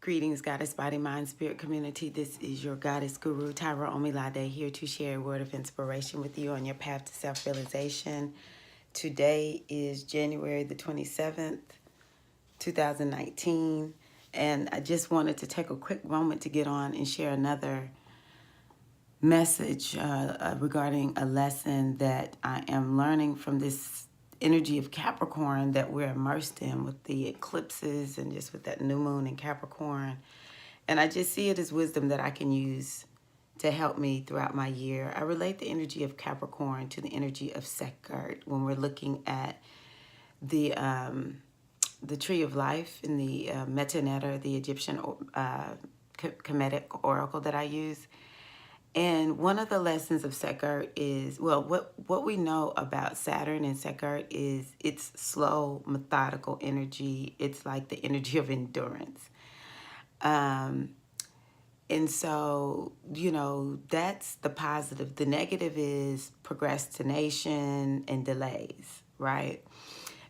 Greetings, Goddess Body, Mind, Spirit community. This is your Goddess Guru, Tyra Omilade, here to share a word of inspiration with you on your path to self-realization. Today is January the 27th, 2019, and I just wanted to take a quick moment to get on and share another message regarding a lesson that I am learning from this energy of Capricorn that we're immersed in with the eclipses and just with that new moon in Capricorn. And I just see it as wisdom that I can use to help me throughout my year. I relate the energy of Capricorn to the energy of Sekert when we're looking at the tree of life in the Metanetta, the Egyptian Kemetic oracle that I use. And one of the lessons of Sekert is, well, what we know about Saturn and Sekert is it's slow, methodical energy. It's like the energy of endurance. And so, you know, that's the positive. The negative is procrastination and delays, right?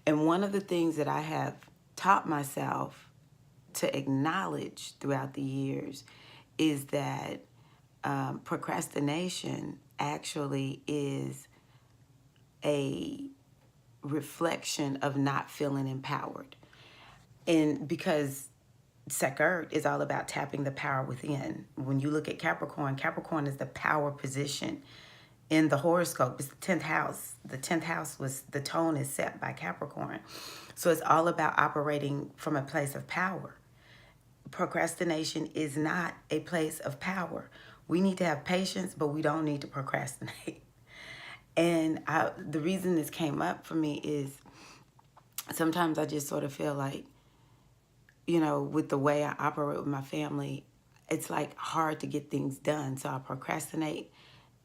And one of the things that I have taught myself to acknowledge throughout the years is that procrastination actually is a reflection of not feeling empowered. And because Sekert is all about tapping the power within. When you look at Capricorn, Capricorn is the power position in the horoscope. It's the 10th house. The 10th house was, the tone is set by Capricorn. So it's all about operating from a place of power. Procrastination is not a place of power. We need to have patience, but we don't need to procrastinate. And the reason this came up for me is sometimes I just sort of feel like, you know, with the way I operate with my family, it's like hard to get things done. So I procrastinate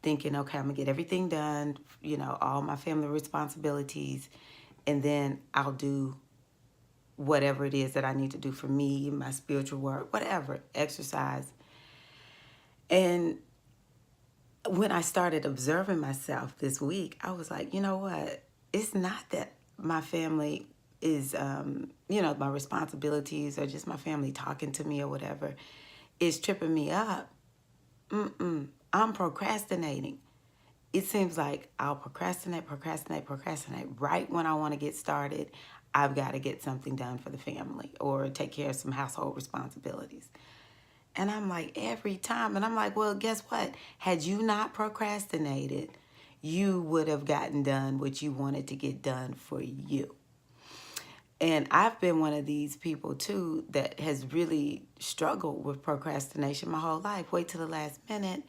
thinking, okay, I'm gonna get everything done, you know, all my family responsibilities, and then I'll do whatever it is that I need to do for me, my spiritual work, whatever, exercise. And when I started observing myself this week, I was like, you know what? It's not that my family is, you know, my responsibilities or just my family talking to me or whatever is tripping me up. I'm procrastinating. It seems like I'll procrastinate. Right when I want to get started, I've got to get something done for the family or take care of some household responsibilities. And I'm like, every time. And I'm like, well, guess what? Had you not procrastinated, you would have gotten done what you wanted to get done for you. And I've been one of these people, too, that has really struggled with procrastination my whole life. Wait till the last minute,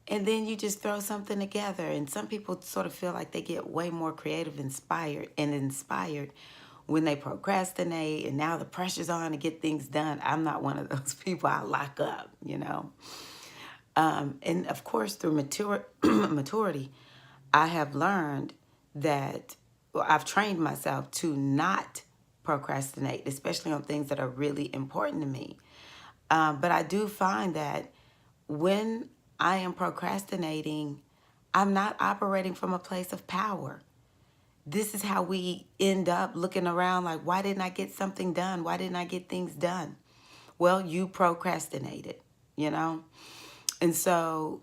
and then you just throw something together. And some people sort of feel like they get way more creative, inspired when they procrastinate, and now the pressure's on to get things done. I'm not one of those people. I lock up, you know. And of course, through maturity, I have learned that, well, I've trained myself to not procrastinate, especially on things that are really important to me. But I do find that when I am procrastinating, I'm not operating from a place of power. This is how we end up looking around like, why didn't I get something done? Why didn't I get things done? Well, you procrastinated, you know? And so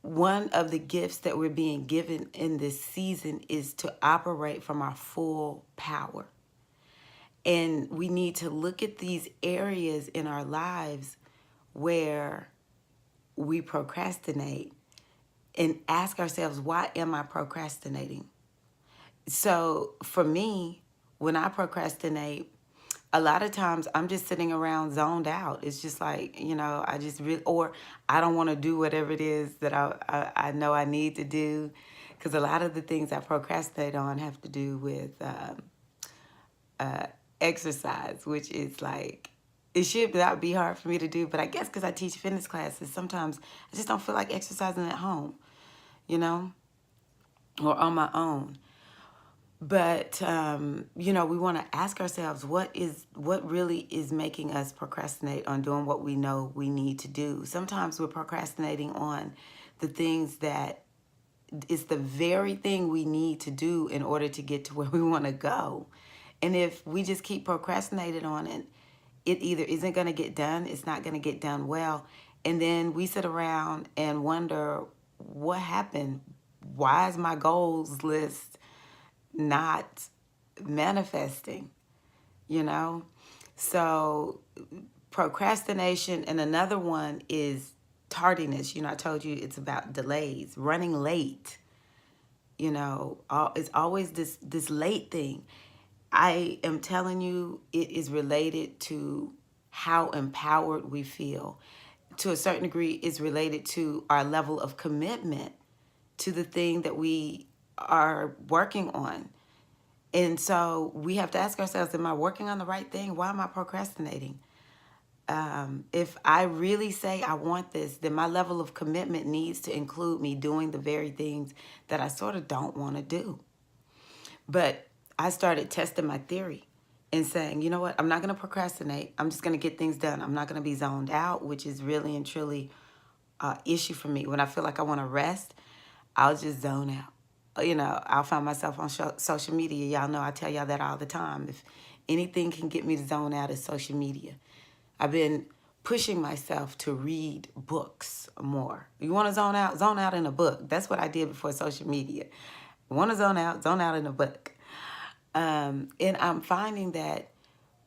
one of the gifts that we're being given in this season is to operate from our full power. And we need to look at these areas in our lives where we procrastinate and ask ourselves, why am I procrastinating? So for me, when I procrastinate, a lot of times I'm just sitting around zoned out. It's just like, you know, I just really, or I don't want to do whatever it is that I know I need to do. Because a lot of the things I procrastinate on have to do with exercise, which is like, it should not be hard for me to do. But I guess because I teach fitness classes, sometimes I just don't feel like exercising at home, you know, or on my own. But, you know, we want to ask ourselves, what really is making us procrastinate on doing what we know we need to do? Sometimes we're procrastinating on the things that is the very thing we need to do in order to get to where we want to go. And if we just keep procrastinating on it, it either isn't going to get done, it's not going to get done well. And then we sit around and wonder, what happened? Why is my goals list not manifesting? You know? So procrastination, and another one is tardiness. I told you it's about delays, running late. It's always this late thing. I am telling you, it is related to how empowered we feel. To a certain degree, it's related to our level of commitment to the thing that we are working on. And so we have to ask ourselves, am I working on the right thing? Why am I procrastinating? If I really say I want this, then my level of commitment needs to include me doing the very things that I sort of don't want to do. But I started testing my theory and saying, you know what, I'm not going to procrastinate. I'm just going to get things done. I'm not going to be zoned out, which is really and truly an issue for me. When I feel like I want to rest, I'll just zone out. I'll find myself on social media. Y'all know I tell y'all that all the time. If anything can get me to zone out, it's social media. I've been pushing myself to read books more. You want to zone out? Zone out in a book. That's what I did before social media. Want to zone out in a book. And I'm finding that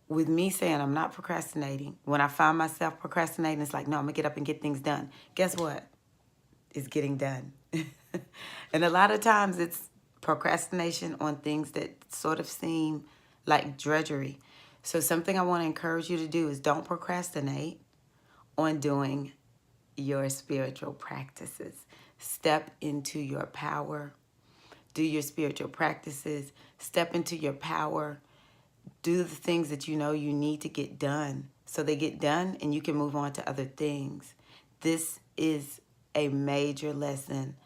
with me saying I'm not procrastinating, when I find myself procrastinating, it's like, no, I'm going to get up and get things done. Guess what? It's getting done. And a lot of times it's procrastination on things that sort of seem like drudgery. So something I want to encourage you to do is don't procrastinate on doing your spiritual practices. Step into your power. Do your spiritual practices. Step into your power. Do the things that you know you need to get done so they get done and you can move on to other things. This is a major lesson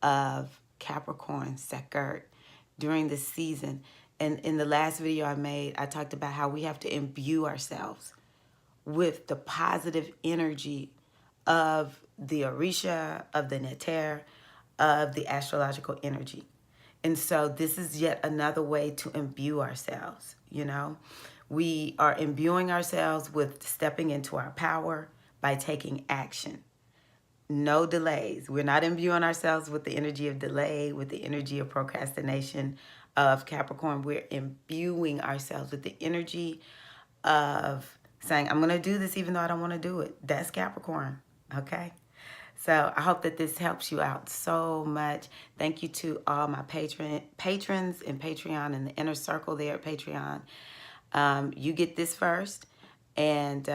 of Capricorn Sakurt during this season. And in the last video I made, I talked about how we have to imbue ourselves with the positive energy of the Orisha, of the Neter, of the astrological energy. And so this is yet another way to imbue ourselves, We are imbuing ourselves with stepping into our power by taking action. No delays. We're not imbuing ourselves with the energy of delay, with the energy of procrastination of Capricorn. We're imbuing ourselves with the energy of saying, I'm going to do this even though I don't want to do it. That's Capricorn, okay? So I hope that this helps you out so much. Thank you to all my patrons in Patreon and the inner circle there at Patreon. You get this first. And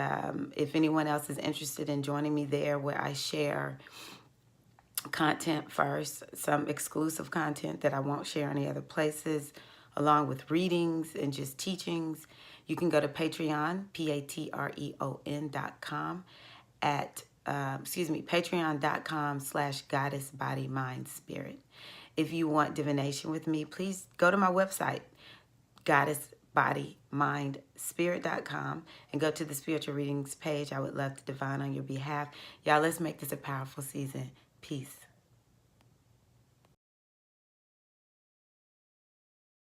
if anyone else is interested in joining me there, where I share content first, some exclusive content that I won't share any other places, along with readings and just teachings, you can go to Patreon, patreon.com patreon.com/goddess-body-mind-spirit. If you want divination with me, please go to my website, goddess-body-mind-spirit.com, and go to the spiritual readings page. I would love to divine on your behalf. Y'all, let's make this a powerful season. Peace.